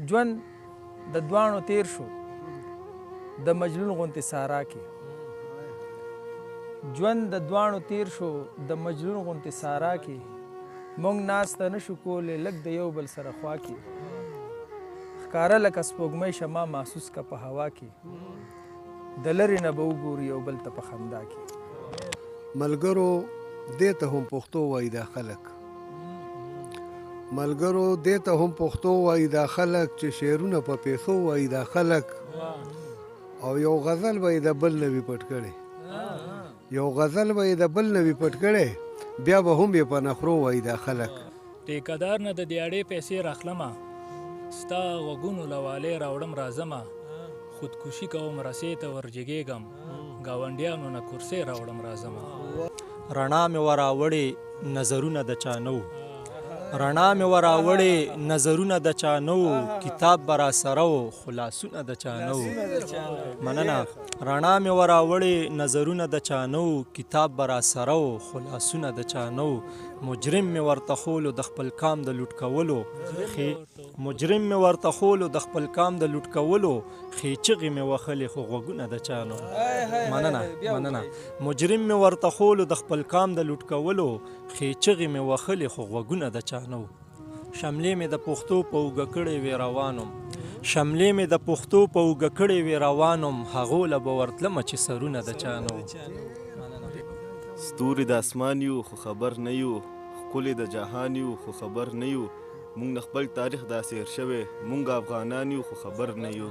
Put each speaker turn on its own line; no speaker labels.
ژوند د دواړو تیر شو د مجنون غوندې سارا کې ژوند د دواړو تیر شو د مجنون غوندې سارا کې موږ ناسته نشو کولی لږ د یو بل سره خوا کې ښکاره لکه سپوږمۍ شمه محسوس که په هوا کې د لرې نه به وګوري یو بل ته په خندا کې
ملګرو دې ته هم پښتو وایي دا خلک ملګرو دې ته هم پښتو وایي دا خلک چې شعرونه په پیسو وایي دا خلک او یو غزل به یې د بل نه وي پټ کړی یو غزل به یې د بل نه وي پټ کړی بیا به هم یې په نخرو وایي دا خلک
ټیکهدار نه د دیاړې پیسې راخلمه ستا غوږونو له والې راوړم راځمه خودکشي کوم رسۍ ته ورجګېږم ګاونډیانو نه کرسۍ راوړم راځمه
رڼا مې وراوړې نظرونه د چا نه رڼا مې وراوړې نظرونه د چا نه کتاب به راسره و خلاصونه د چا نه مننه رڼا مې وراوړې نظرونه د چا نه کتاب به راسره و خلاصونه د چا نه مجرم مې ورته خولو د خپل کام د لوټ کولو مجرم مې ورته خولو د خپل کام د لوټ کولو خې چغې مې وخلې خو غوږونه د چا نه مننه مجرم مې ورته خولو د خپل کام د لوټ کولو خې چغې مې وخلې خو غوږونه د چا نه شملې مې د پښتو په اوږه کړې وې روانم شملې مې د پښتو په اوږه کړې وې روانم هغو له به ورتلمه چې سرونه د چا نه
ستوري د اسمان یو خو خبر نه یو ښکلي د جهان یو خو خبر نه یو مونږ د خپل تاریخ داسې هېر شوی مونږ افغانان یو خو خبر نه یو